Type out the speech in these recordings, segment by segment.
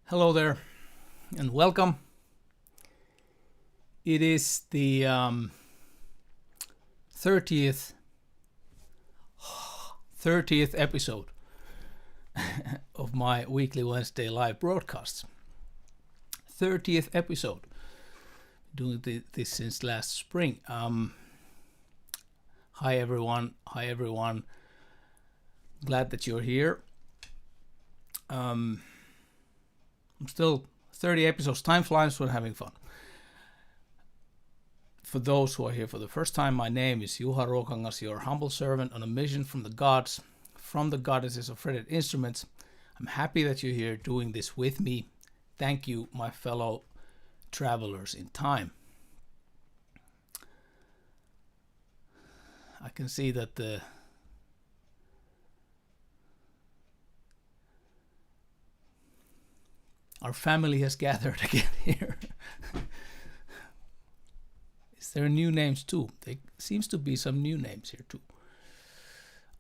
Hello there, and welcome. It is the 30th 30th episode of my weekly Wednesday live broadcasts. 30th episode. Doing this since last spring. Hi everyone. Glad that you're here. I'm still 30 episodes. Time flies when having fun. For those who are here for the first time, my name is Juha Ruokangas, your humble servant on a mission from the gods, from the goddesses of fretted instruments. I'm happy that you're here doing this with me. Thank you, my fellow travelers in time. I can see that our family has gathered again here. Is there new names too? There seems to be some new names here too.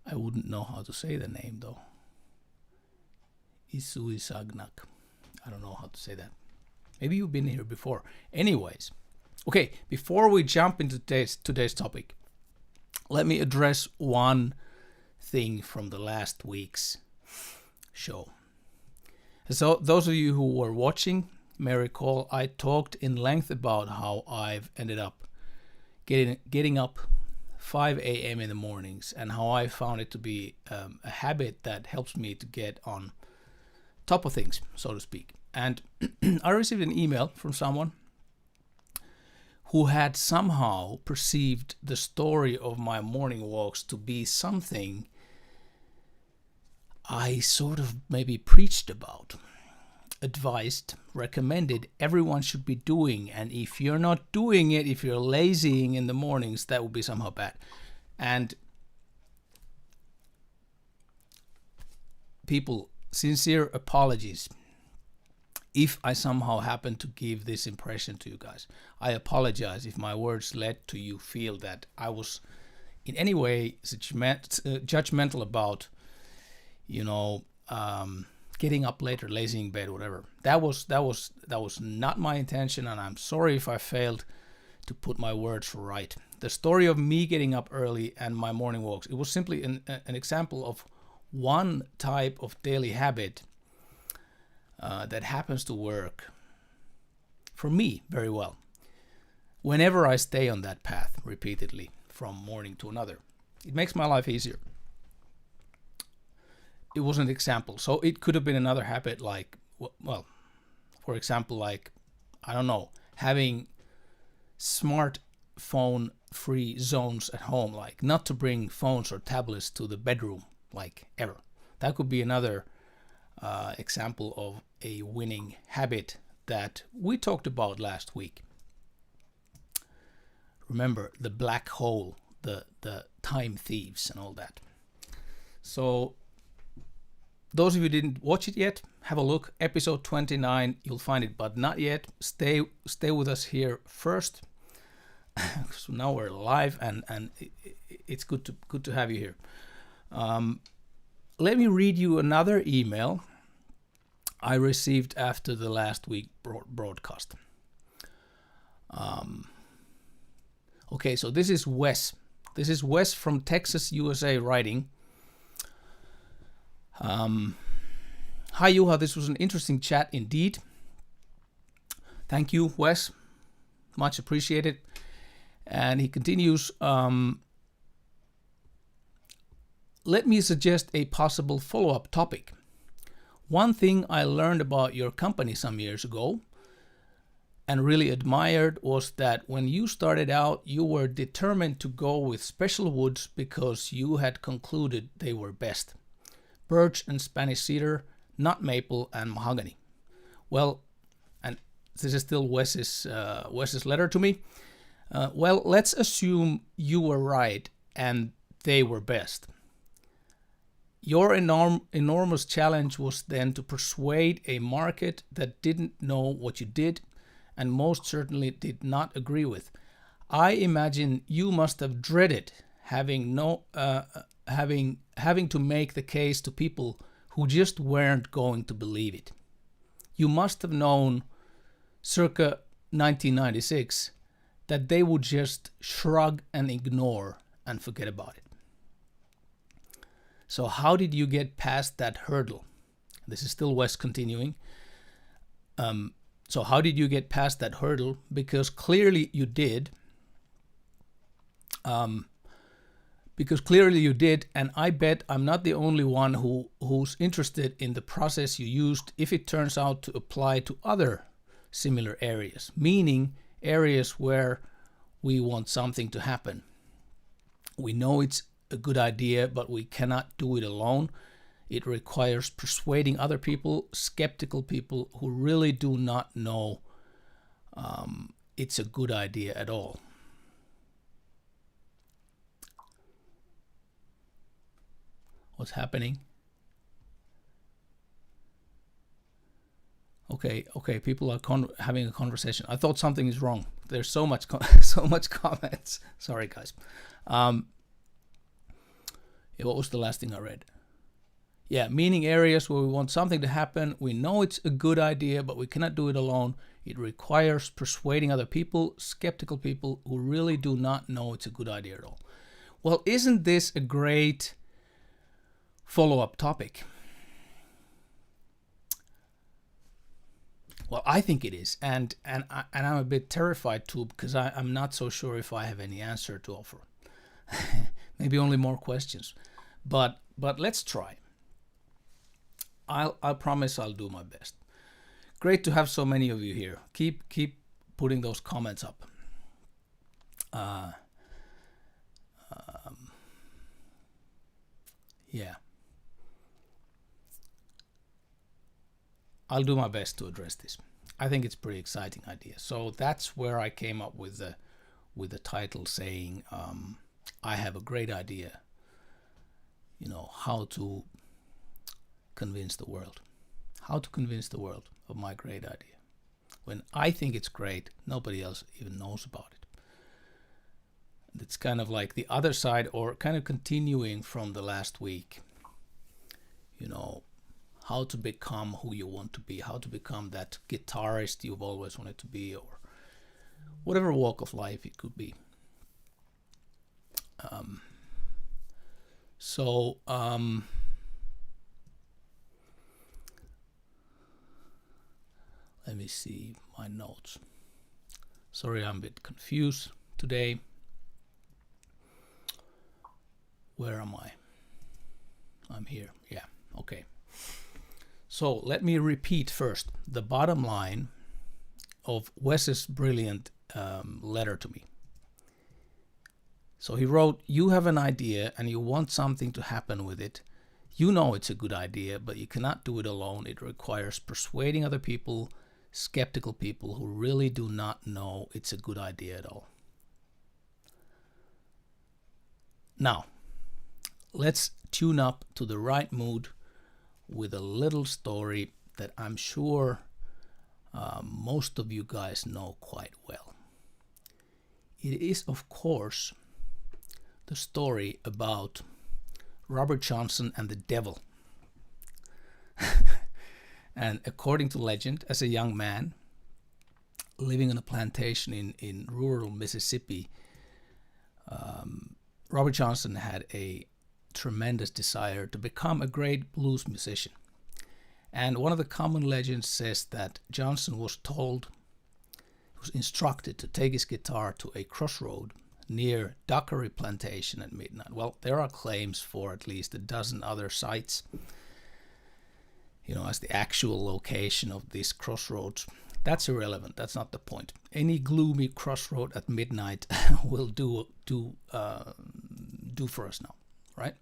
I wouldn't know how to say the name though. Isuisagnak. I don't know how to say that. Maybe you've been here before. Anyways, okay, before we jump into today's topic, let me address one thing from the last week's show. So those of you who were watching may recall I talked in length about how I've ended up getting up 5 a.m. in the mornings and how I found it to be a habit that helps me to get on top of things, so to speak. And I received an email from someone who had somehow perceived the story of my morning walks to be something I sort of maybe preached about, advised, recommended everyone should be doing. And if you're not doing it, if you're lazying in the mornings, that would be somehow bad. And people, sincere apologies if I somehow happen to give this impression to you guys. I apologize if my words led to you feel that I was in any way judgmental about, getting up later, lazy in bed, whatever. That was not my intention, and I'm sorry if I failed to put my words right. The story of me getting up early and my morning walks, it was simply an example of one type of daily habit that happens to work for me very well whenever I stay on that path repeatedly from morning to another. It makes my life easier. It was an example. So it could have been another habit like, well, for example, like, I don't know, having smartphone free zones at home, like not to bring phones or tablets to the bedroom, like ever. That could be another example of a winning habit that we talked about last week. Remember the black hole, the time thieves and all that. So those of you who didn't watch it yet, have a look. Episode 29, you'll find it, but not yet. Stay with us here first. So now we're live, and it's good to have you here. Let me read you another email I received after the last week broadcast. Okay, so this is Wes. This is Wes from Texas, USA, writing. Hi Juha, this was an interesting chat indeed. Thank you, Wes. Much appreciated. And he continues, let me suggest a possible follow-up topic. One thing I learned about your company some years ago and really admired was that when you started out, you were determined to go with special woods because you had concluded they were best. Birch and Spanish cedar, not maple and mahogany. Well, and this is still Wes's letter to me. Well, let's assume you were right and they were best. Your enormous challenge was then to persuade a market that didn't know what you did and most certainly did not agree with. I imagine you must have dreaded having to make the case to people who just weren't going to believe it. you must have known circa 1996 that they would just shrug and ignore and forget about it. So how did you get past that hurdle? This is still Wes continuing. So how did you get past that hurdle? Because clearly you did. And I bet I'm not the only one who's interested in the process you used if it turns out to apply to other similar areas, meaning areas where we want something to happen. We know it's a good idea, but we cannot do it alone. It requires persuading other people, skeptical people who really do not know it's a good idea at all. What's happening? Okay, people are having a conversation. I thought something is wrong. There's so much comments. Sorry, guys. What was the last thing I read? Yeah, meaning areas where we want something to happen. We know it's a good idea, but we cannot do it alone. It requires persuading other people, skeptical people who really do not know it's a good idea at all. Well, isn't this a great follow-up topic? Well, I think it is, and I'm a bit terrified too, because I'm not so sure if I have any answer to offer. Maybe only more questions, but let's try. I promise I'll do my best. Great to have so many of you here. Keep putting those comments up. Yeah. I'll do my best to address this. I think it's a pretty exciting idea. So that's where I came up with the title saying, I have a great idea, how to convince the world. How to convince the world of my great idea. When I think it's great, nobody else even knows about it. It's kind of like the other side, or kind of continuing from the last week. How to become who you want to be, how to become that guitarist you've always wanted to be, or whatever walk of life it could be. Let me see my notes. Sorry, I'm a bit confused today. Where am I? I'm here. Yeah, okay. So let me repeat first the bottom line of Wes's brilliant letter to me. So he wrote, you have an idea and you want something to happen with it. You know it's a good idea, but you cannot do it alone. It requires persuading other people, skeptical people who really do not know it's a good idea at all. Now, let's tune up to the right mood with a little story that I'm sure most of you guys know quite well. It is, of course, the story about Robert Johnson and the devil. And according to legend, as a young man living on a plantation in rural Mississippi, Robert Johnson had a tremendous desire to become a great blues musician. And one of the common legends says that Johnson was instructed to take his guitar to a crossroad near Dockery Plantation at midnight. Well, there are claims for at least a dozen other sites, as the actual location of these crossroads. That's irrelevant. That's not the point. Any gloomy crossroad at midnight will do for us now, right?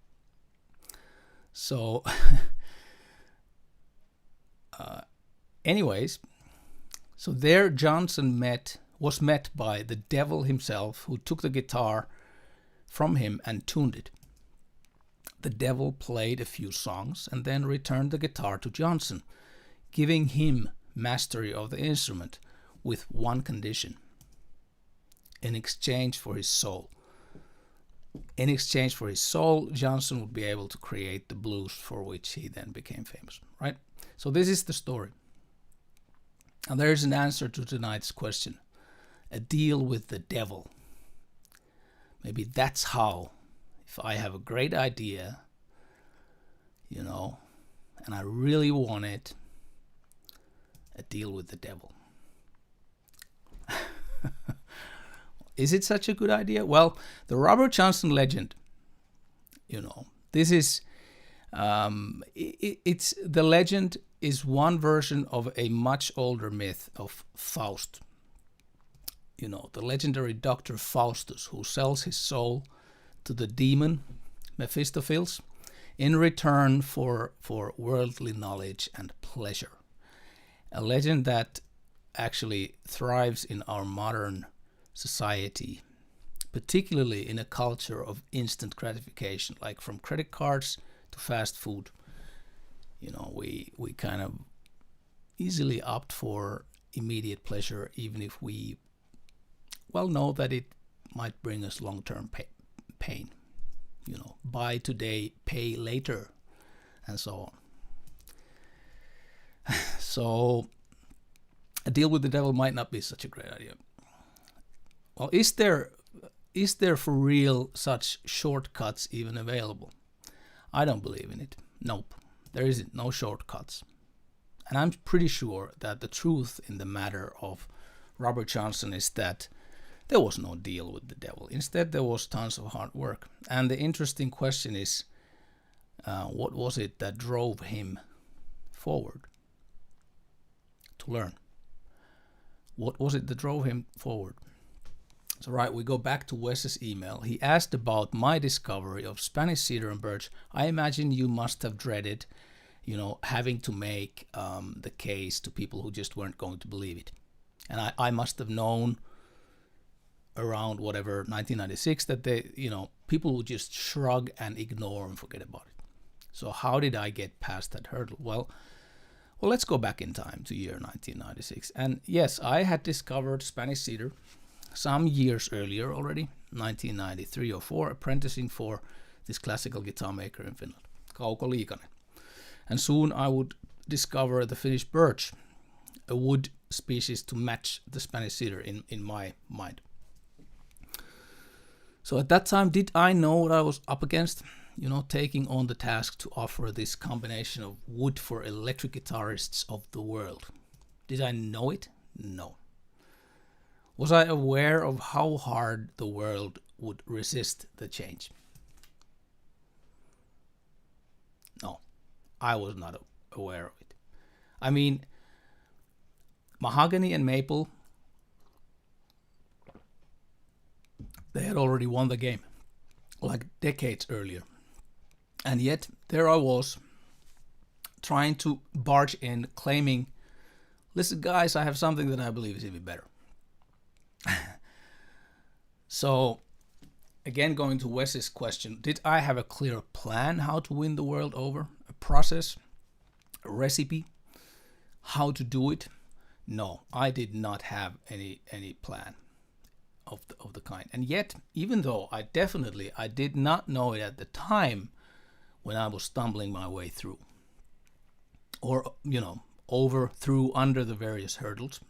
So, anyways, so there Johnson was met by the devil himself, who took the guitar from him and tuned it. The devil played a few songs and then returned the guitar to Johnson, giving him mastery of the instrument with one condition: in exchange for his soul. In exchange for his soul, Johnson would be able to create the blues for which he then became famous, right? So this is the story. And there is an answer to tonight's question. A deal with the devil. Maybe that's how, if I have a great idea, and I really want it, a deal with the devil. Is it such a good idea? Well, the Robert Johnson legend, this is, it's the legend is one version of a much older myth of Faust. The legendary Dr. Faustus, who sells his soul to the demon Mephistopheles in return for worldly knowledge and pleasure. A legend that actually thrives in our modern society, particularly in a culture of instant gratification, like from credit cards to fast food. We kind of easily opt for immediate pleasure, even if we know that it might bring us long-term pain. Buy today, pay later, and so on. So a deal with the devil might not be such a great idea. Well, is there for real such shortcuts even available? I don't believe in it. Nope. There isn't no shortcuts. And I'm pretty sure that the truth in the matter of Robert Johnson is that there was no deal with the devil. Instead, there was tons of hard work. And the interesting question is, what was it that drove him forward to learn? What was it that drove him forward? So right, we go back to Wes's email. He asked about my discovery of Spanish cedar and birch. I imagine you must have dreaded, having to make the case to people who just weren't going to believe it. And I must have known around 1996 that people would just shrug and ignore and forget about it. So how did I get past that hurdle? Well, let's go back in time to year 1996. And yes, I had discovered Spanish cedar some years earlier already, 1993 or 4, apprenticing for this classical guitar maker in Finland, Kauko Liikanen. And soon I would discover the Finnish birch, a wood species to match the Spanish cedar in my mind. So at that time, did I know what I was up against? Taking on the task to offer this combination of wood for electric guitarists of the world. Did I know it? No. Was I aware of how hard the world would resist the change? No, I was not aware of it. I mean, mahogany and maple, they had already won the game, like decades earlier. And yet, there I was, trying to barge in, claiming, listen guys, I have something that I believe is even better. So, again, going to Wes's question, did I have a clear plan how to win the world over? A process? A recipe? How to do it? No, I did not have any plan of the kind. And yet, even though I did not know it at the time when I was stumbling my way through, or, through, under the various hurdles,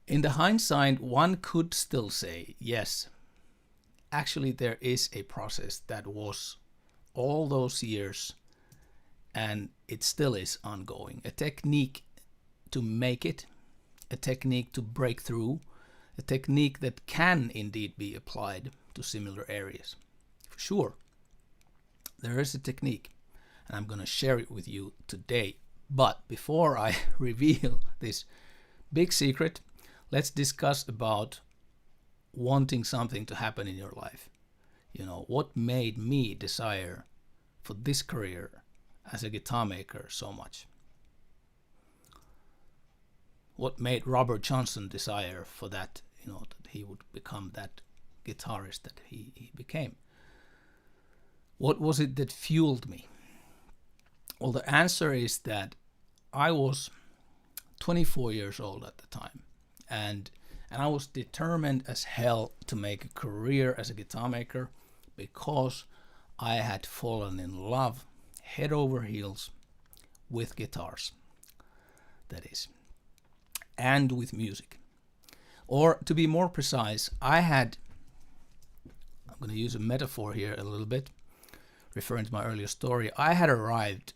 in the hindsight, one could still say, yes, actually there is a process that was all those years and it still is ongoing. A technique to make it, a technique to break through, a technique that can indeed be applied to similar areas. For sure, there is a technique and I'm going to share it with you today. But before I reveal this big secret, let's discuss about wanting something to happen in your life. What made me desire for this career as a guitar maker so much? What made Robert Johnson desire for that, that he would become that guitarist that he became? What was it that fueled me? Well, the answer is that I was 24 years old at the time. And I was determined as hell to make a career as a guitar maker because I had fallen in love head over heels with guitars. that is, and with music. Or to be more precise, I'm going to use a metaphor here a little bit, referring to my earlier story. I had arrived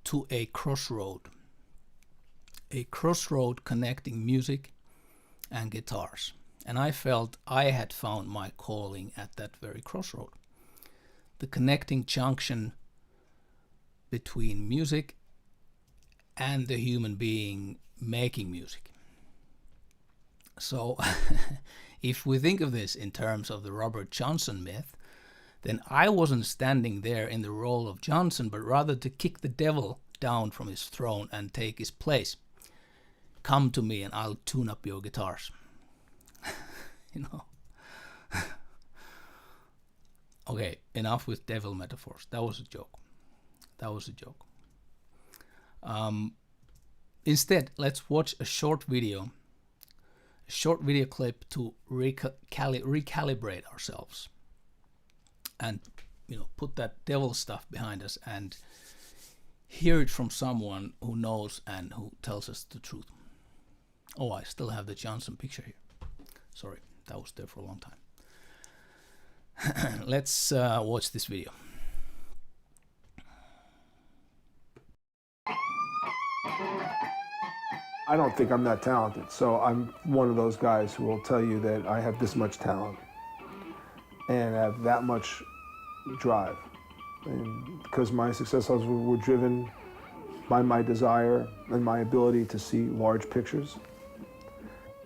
to a crossroad connecting music and guitars. And I felt I had found my calling at that very crossroad. The connecting junction between music and the human being making music. So if we think of this in terms of the Robert Johnson myth, then I wasn't standing there in the role of Johnson, but rather to kick the devil down from his throne and take his place. Come to me and I'll tune up your guitars. You know. Okay, enough with devil metaphors. That was a joke. Instead, let's watch a short video clip to recalibrate ourselves and, you know, put that devil stuff behind us and hear it from someone who knows and who tells us the truth. Oh, I still have the Johnson picture here. Sorry, that was there for a long time. Let's watch this video. I don't think I'm that talented, so I'm one of those guys who will tell you that I have this much talent and have that much drive. And because my successes were driven by my desire and my ability to see large pictures.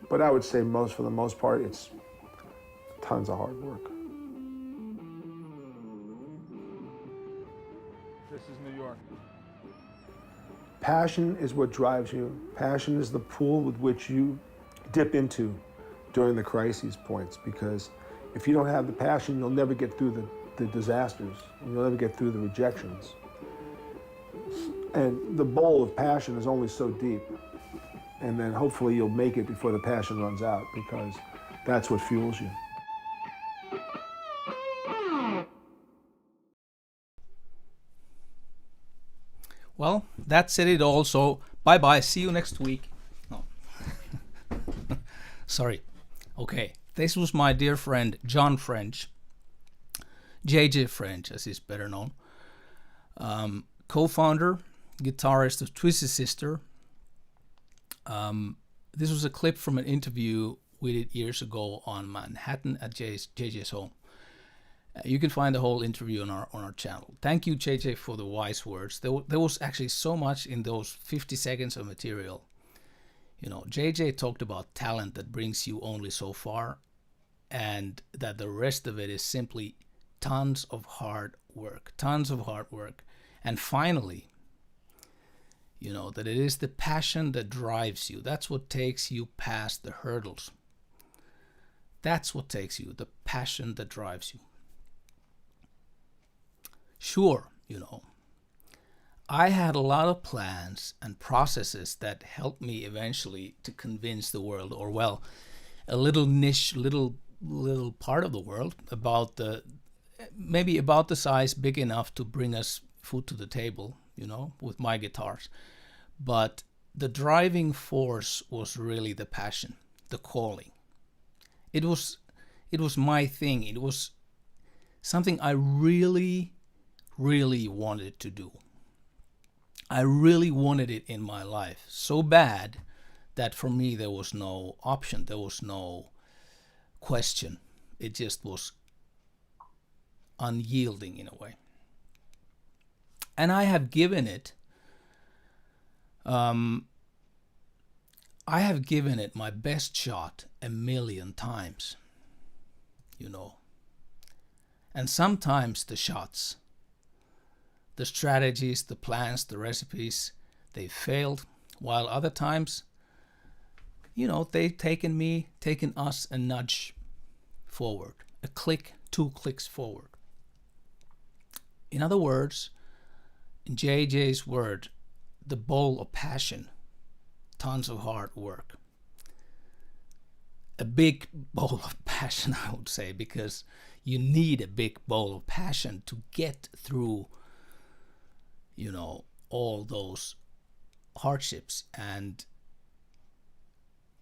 But I would say for the most part, it's tons of hard work. This is New York. Passion is what drives you. Passion is the pool with which you dip into during the crises points, because if you don't have the passion, you'll never get through the disasters. You'll never get through the rejections. And the bowl of passion is only so deep. And then hopefully you'll make it before the passion runs out, because that's what fuels you. Well, that said it all, so bye-bye, see you next week. No. Sorry. Okay, this was my dear friend John French, JJ French as he's better known, co-founder, guitarist of Twisted Sister. This was a clip from an interview we did years ago on Manhattan at JJ's home. You can find the whole interview on our channel. Thank you, JJ, for the wise words. There was actually so much in those 50 seconds of material. You know, JJ talked about talent that brings you only so far, and that the rest of it is simply tons of hard work. And finally, you know, that it is the passion that drives you. That's what takes you past the hurdles. That's what takes you, the passion that drives you. Sure, you know, I had a lot of plans and processes that helped me eventually to convince the world, or well, a little niche, little part of the world, about maybe about the size big enough to bring us food to the table, you know, with my guitars. But the driving force was really the passion, the calling. It was my thing. It was something I really wanted to do. I really wanted it in my life so bad that for me there was no option, there was no question. It just was unyielding in a way. And I have given it my best shot 1,000,000 times, you know. And sometimes the shots, the strategies, the plans, the recipes, they failed, while other times, you know, they've taken us a nudge forward, a click, 2 clicks forward. In other words, in JJ's word, the bowl of passion, tons of hard work. A big bowl of passion, I would say, because you need a big bowl of passion to get through, you know, all those hardships and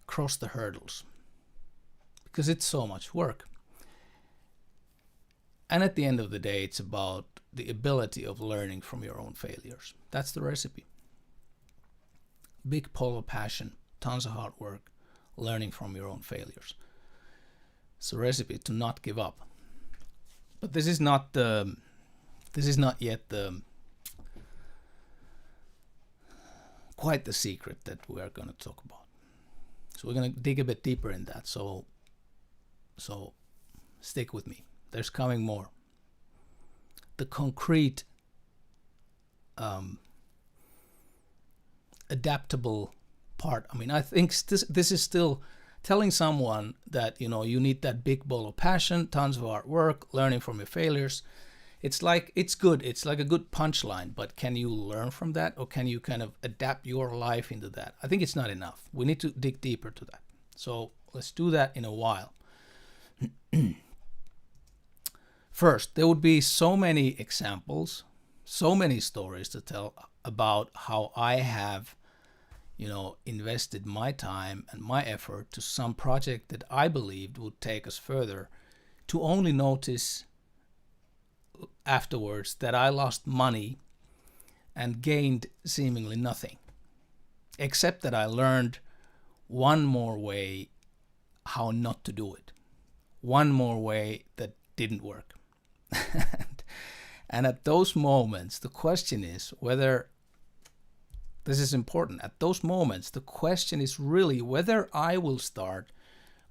cross the hurdles, because it's so much work. And at the end of the day, it's about the ability of learning from your own failures. That's the recipe. Big pull of passion, tons of hard work, learning from your own failures. It's a recipe to not give up. But this is not yet quite the secret that we are going to talk about. So we're going to dig a bit deeper in that. So stick with me. There's coming more. The concrete, adaptable part. I mean, I think this is still telling someone that, you need that big bowl of passion, tons of hard work, learning from your failures. It's good. It's like a good punchline, but can you learn from that, or can you kind of adapt your life into that? I think it's not enough. We need to dig deeper to that. So let's do that in a while. First, there would be so many examples, so many stories to tell about how I have, invested my time and my effort to some project that I believed would take us further, to only notice afterwards that I lost money and gained seemingly nothing, except that I learned one more way how not to do it, one more way that didn't work. And at those moments, the question is whether, this is important, at those moments, the question is really whether I will start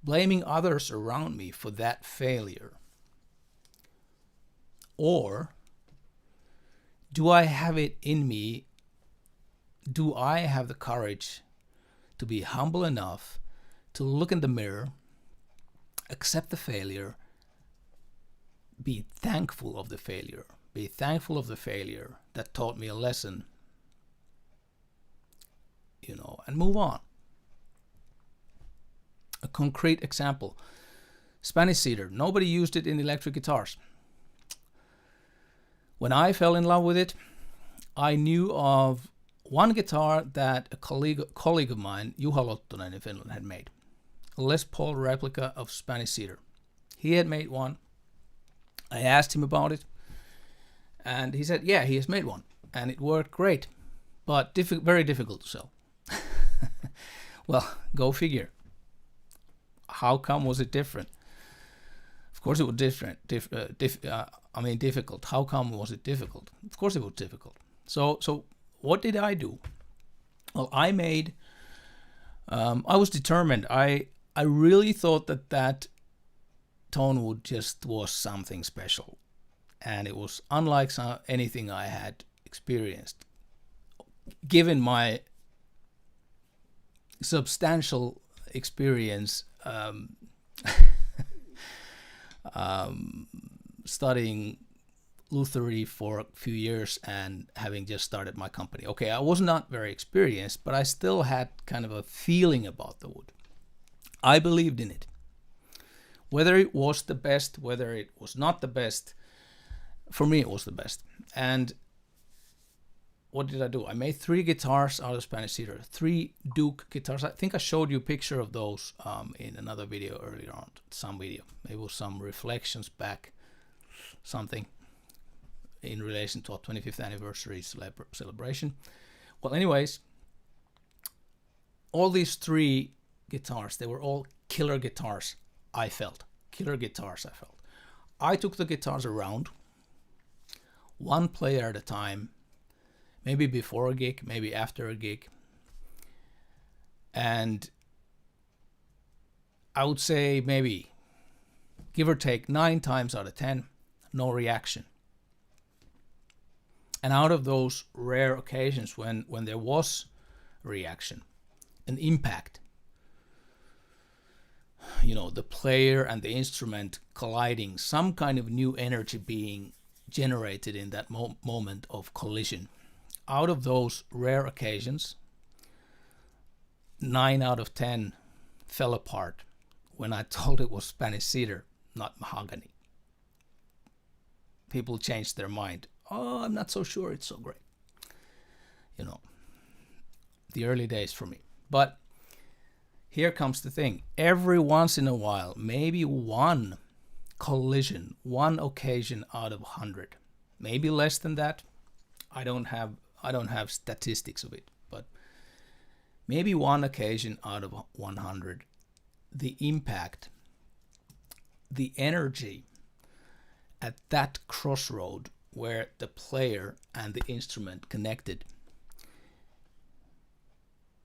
blaming others around me for that failure. Or do I have it in me? Do I have the courage to be humble enough to look in the mirror, accept the failure, be thankful of the failure, that taught me a lesson, and move on. A concrete example, Spanish cedar. Nobody used it in electric guitars. When I fell in love with it, I knew of one guitar that a colleague of mine, Juha Lottonen in Finland, had made. A Les Paul replica of Spanish cedar. He had made one. I asked him about it, and he said, yeah, he has made one, and it worked great, but very difficult to sell. Well, go figure. How come was it different? Of course it was difficult. How come was it difficult? Of course it was difficult. So what did I do? Well, I was determined. I really thought that tone wood just was something special, and it was unlike anything I had experienced. Given my substantial experience studying lutherie for a few years and having just started my company. Okay, I was not very experienced, but I still had kind of a feeling about the wood. I believed in it. Whether it was the best, whether it was not the best, for me it was the best. And what did I do? I made 3 guitars out of Spanish cedar, 3 Duke guitars. I think I showed you a picture of those in another video earlier on, some video. Maybe it was some reflections back, something in relation to our 25th anniversary celebration. Well, anyways, all these 3 guitars, they were all killer guitars, I felt. I took the guitars around, one player at a time, maybe before a gig, maybe after a gig. And I would say maybe, give or take, 9 times out of 10, no reaction. And out of those rare occasions when there was a reaction, an impact, the player and the instrument colliding, some kind of new energy being generated in that moment of collision. Out of those rare occasions, 9 out of 10 fell apart when I told it was Spanish cedar, not mahogany. People changed their mind. Oh, I'm not so sure it's so great. the early days for me. But here comes the thing. Every once in a while, maybe one collision, one occasion out of 100, maybe less than that. I don't have statistics of it, but maybe one occasion out of 100, the impact, the energy at that crossroad where the player and the instrument connected,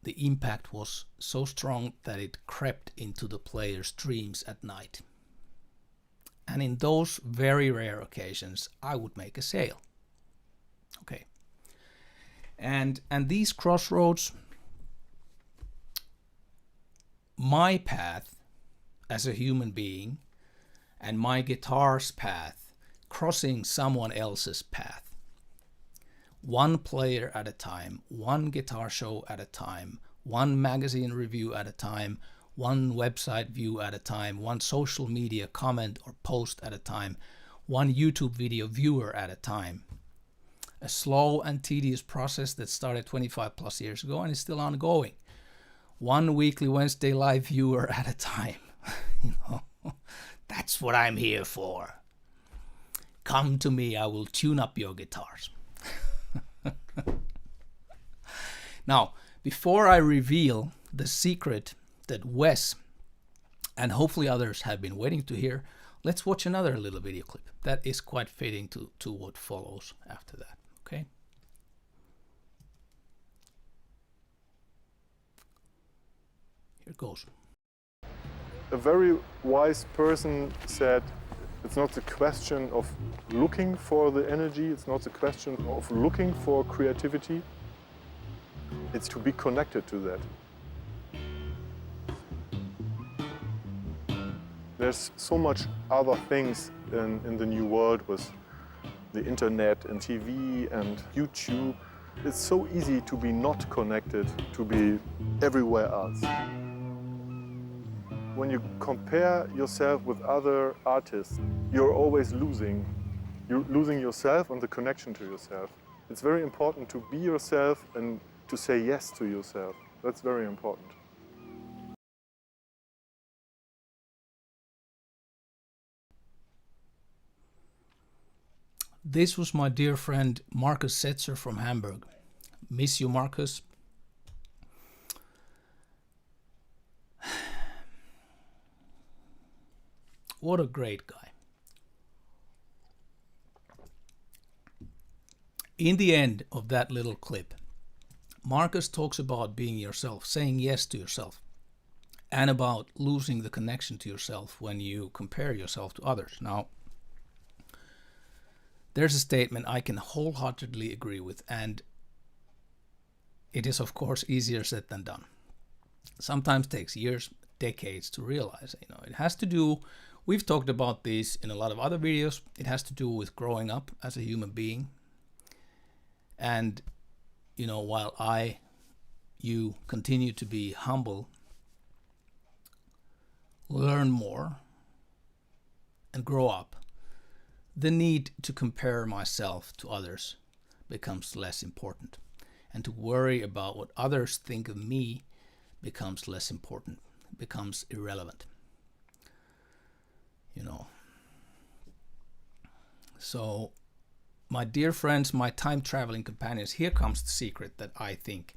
the impact was so strong that it crept into the player's dreams at night. And in those very rare occasions, I would make a sale. Okay. And these crossroads, my path as a human being and my guitar's path crossing someone else's path. One player at a time, one guitar show at a time, one magazine review at a time, one website view at a time, one social media comment or post at a time, one YouTube video viewer at a time. A slow and tedious process that started 25 plus years ago and is still ongoing. One weekly Wednesday live viewer at a time. That's what I'm here for. Come to me, I will tune up your guitars. Now, before I reveal the secret that Wes and hopefully others have been waiting to hear, let's watch another little video clip that is quite fitting to what follows after that. Okay? Here goes. A very wise person said, it's not a question of looking for the energy, it's not a question of looking for creativity, it's to be connected to that. There's so much other things in the new world with the internet and TV and YouTube. It's so easy to be not connected, to be everywhere else. When you compare yourself with other artists, you're always losing. You're losing yourself and the connection to yourself. It's very important to be yourself and to say yes to yourself. That's very important. This was my dear friend Markus Setzer from Hamburg. Miss you, Markus. What a great guy. In the end of that little clip, Markus talks about being yourself, saying yes to yourself, and about losing the connection to yourself when you compare yourself to others. Now, there's a statement I can wholeheartedly agree with, and it is of course easier said than done. Sometimes takes years, decades to realize. It has to do, we've talked about this in a lot of other videos, it has to do with growing up as a human being. And, while you continue to be humble, learn more, and grow up, the need to compare myself to others becomes less important. And to worry about what others think of me becomes less important, becomes irrelevant. So, my dear friends, my time-traveling companions, here comes the secret that I think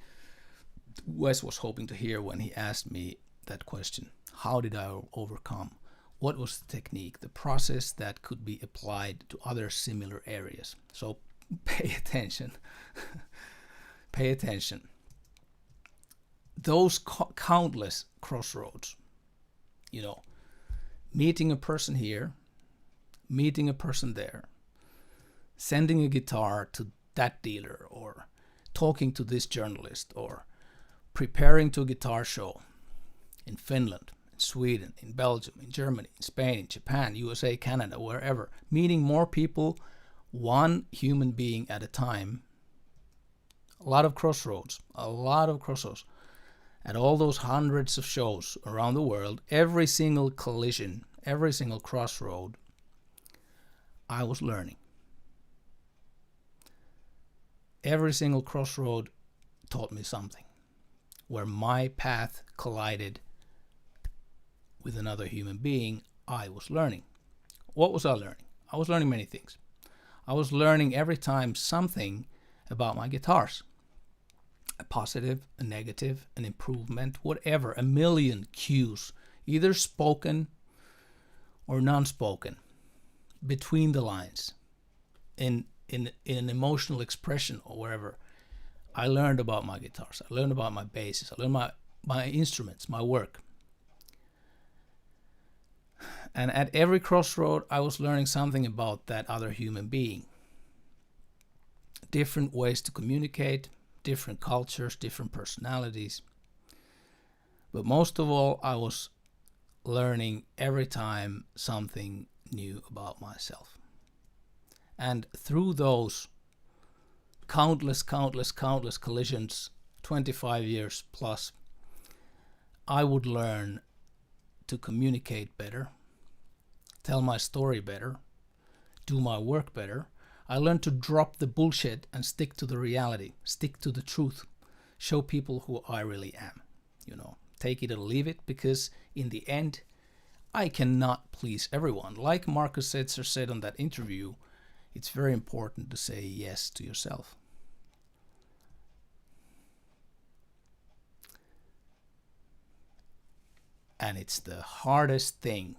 Wes was hoping to hear when he asked me that question. How did I overcome? What was the technique, the process that could be applied to other similar areas? So pay attention. Pay attention. Those countless crossroads, meeting a person here, meeting a person there, sending a guitar to that dealer, or talking to this journalist, or preparing to a guitar show in Finland, in Sweden, in Belgium, in Germany, in Spain, in Japan, USA, Canada, wherever. Meeting more people, one human being at a time. A lot of crossroads. At all those hundreds of shows around the world, every single collision, every single crossroad, I was learning. Every single crossroad taught me something. where my path collided with another human being, I was learning. What was I learning? I was learning many things. I was learning every time something about my guitars. A positive, a negative, an improvement, whatever, a million cues, either spoken or non-spoken, between the lines, in an emotional expression or wherever. I learned about my guitars. I learned about my basses. I learned my instruments, my work. And at every crossroad, I was learning something about that other human being. Different ways to communicate, different cultures, different personalities. But most of all, I was learning every time something new about myself. And through those countless collisions, 25 years plus, I would learn to communicate better, tell my story better, do my work better. I learned to drop the bullshit and stick to the reality, stick to the truth, show people who I really am. Take it or leave it, because in the end, I cannot please everyone. Like Marcus Setzer said on that interview, it's very important to say yes to yourself. And it's the hardest thing.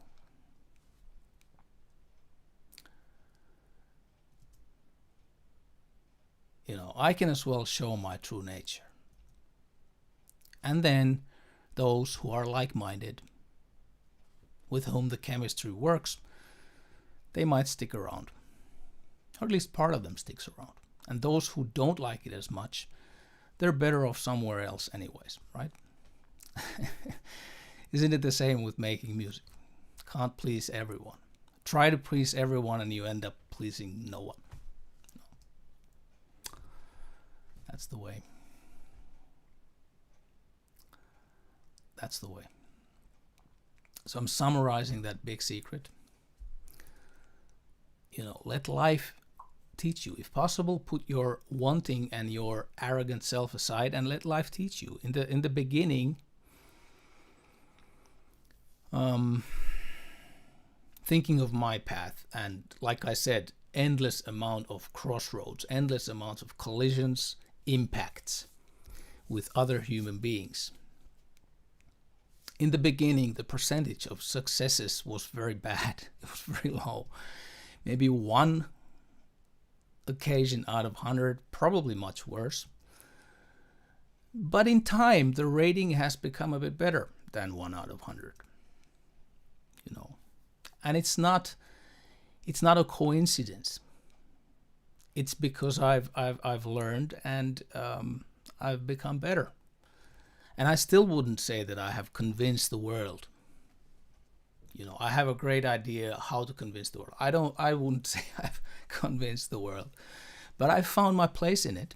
I can as well show my true nature. And then those who are like-minded, with whom the chemistry works, they might stick around. Or at least part of them sticks around. And those who don't like it as much, they're better off somewhere else anyways, right? Isn't it the same with making music? Can't please everyone. Try to please everyone and you end up pleasing no one. No. That's the way. That's the way. So I'm summarizing that big secret. Let life teach you. If possible, put your wanting and your arrogant self aside and let life teach you. In the beginning, thinking of my path, and like I said, endless amount of crossroads, endless amounts of collisions, impacts with other human beings. In the beginning, the percentage of successes was very bad. It was very low. Maybe one occasion out of 100, probably much worse. But in time, the rating has become a bit better than 1 out of 100. And it's not a coincidence. It's because I've learned and I've become better. And I still wouldn't say that I have convinced the world. I have a great idea how to convince the world. I wouldn't say I've convinced the world, but I found my place in it.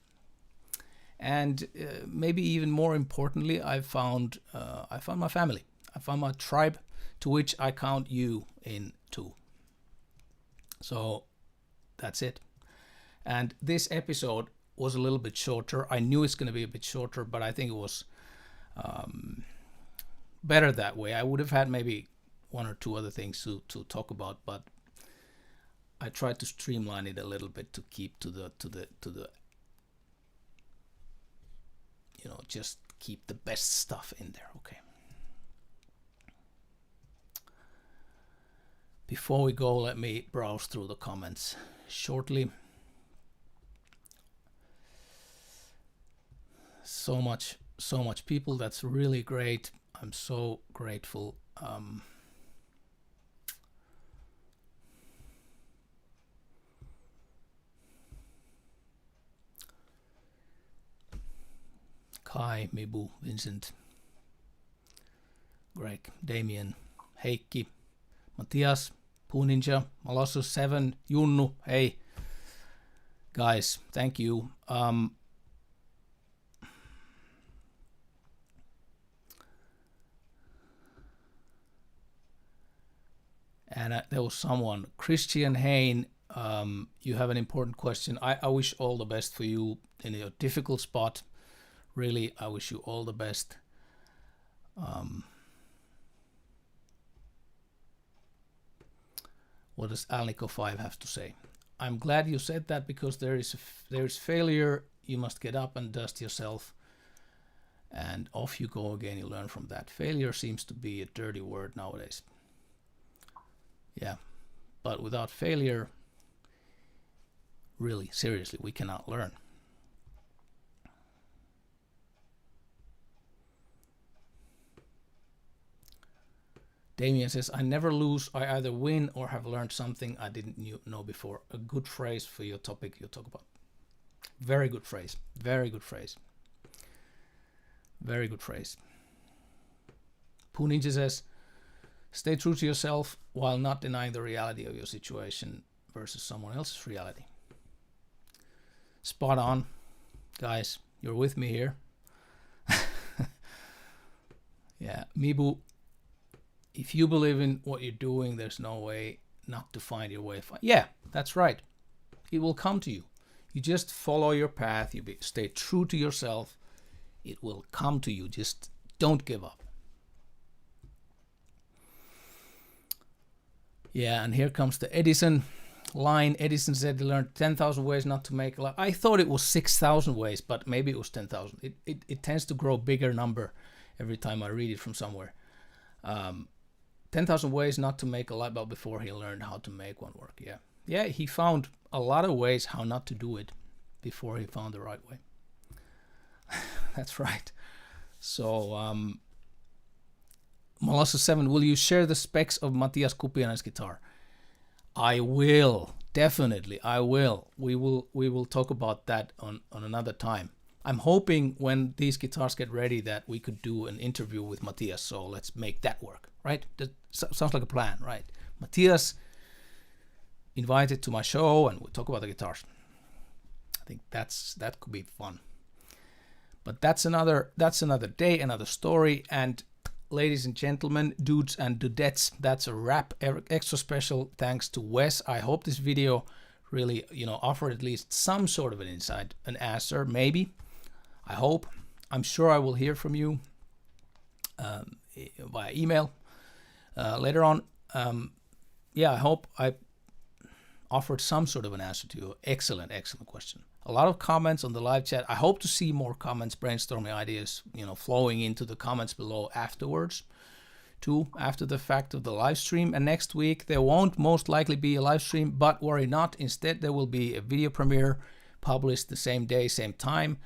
And maybe even more importantly, I found my family. I found my tribe, to which I count you in too. So that's it. And this episode was a little bit shorter. I knew it's going to be a bit shorter, but I think it was better that way. I would have had maybe 1 or 2 other things to talk about, but I tried to streamline it a little bit to keep to the just keep the best stuff in there. Okay. Before we go, let me browse through the comments shortly. So much people. That's really great. I'm so grateful. Kai, Mibu, Vincent, Greg, Damien, Heikki, Matthias, Poo Ninja, Malossus 7, Junnu, hey. Guys, thank you. And there was someone, Christian Hain, you have an important question. I wish all the best for you in your difficult spot. Really, I wish you all the best. What does Alnico 5 have to say? I'm glad you said that, because there is failure. You must get up and dust yourself, and off you go again. You learn from that. Failure seems to be a dirty word nowadays. Yeah, but without failure, really, seriously, we cannot learn. Damien says, I never lose. I either win or have learned something I didn't know before. A good phrase for your topic you talk about. Very good phrase. Very good phrase. Very good phrase. Poo Ninja says, stay true to yourself while not denying the reality of your situation versus someone else's reality. Spot on. Guys, you're with me here. Yeah, Mibu, if you believe in what you're doing, there's no way not to find your way. Yeah, that's right. It will come to you. You just follow your path. Stay true to yourself. It will come to you. Just don't give up. Yeah, and here comes the Edison line. Edison said he learned 10,000 ways not to make a life. I thought it was 6,000 ways, but maybe it was 10,000. It tends to grow bigger number every time I read it from somewhere. 10,000 ways not to make a light bulb before he learned how to make one work. Yeah, he found a lot of ways how not to do it before he found the right way. That's right. So, Molossus 7, will you share the specs of Matias Kupianen's guitar? I will, definitely, I will. We will talk about that on another time. I'm hoping when these guitars get ready that we could do an interview with Matias, so let's make that work, right? That sounds like a plan, right? Matias invited to my show and we'll talk about the guitars. I think that could be fun. But that's another day, another story. And ladies and gentlemen, dudes and dudettes, that's a wrap. Extra special thanks to Wes. I hope this video really, offered at least some sort of an insight, an answer, maybe. I hope. I'm sure I will hear from you via email later on. I hope I offered some sort of an answer to your excellent question. A lot of comments on the live chat. I hope to see more comments, brainstorming ideas, flowing into the comments below afterwards, too, after the fact of the live stream. And next week, there won't most likely be a live stream, but worry not. Instead, there will be a video premiere published the same day, same time.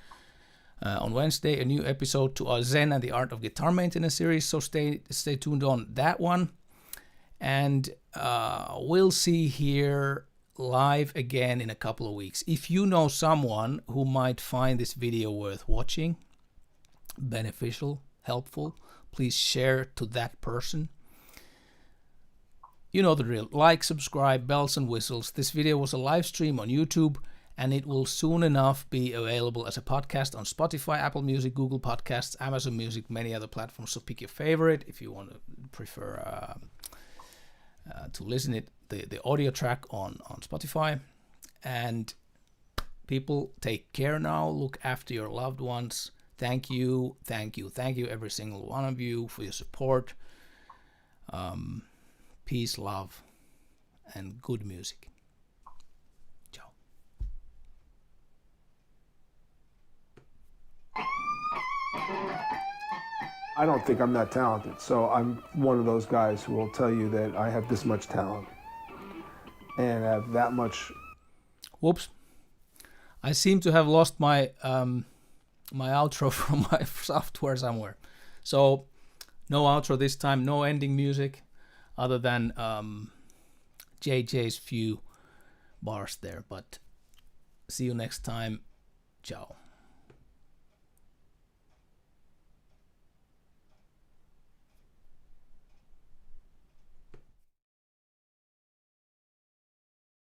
On Wednesday, a new episode to our Zen and the Art of Guitar Maintenance series. So stay tuned on that one. And we'll see here live again in a couple of weeks. If you know someone who might find this video worth watching, beneficial, helpful, please share to that person. You know the drill. Like, subscribe, bells and whistles. This video was a live stream on YouTube, and it will soon enough be available as a podcast on Spotify, Apple Music, Google Podcasts, Amazon Music, many other platforms. So pick your favorite if you want to prefer to listen it the audio track on Spotify. And people, take care now. Look after your loved ones. Thank you, every single one of you, for your support. Peace, love, and good music. Ciao. I don't think I'm that talented, so I'm one of those guys who will tell you that I have this much talent and have that much. Whoops. I seem to have lost my my outro from my software somewhere. So no outro this time, no ending music other than JJ's few bars there. But see you next time. Ciao.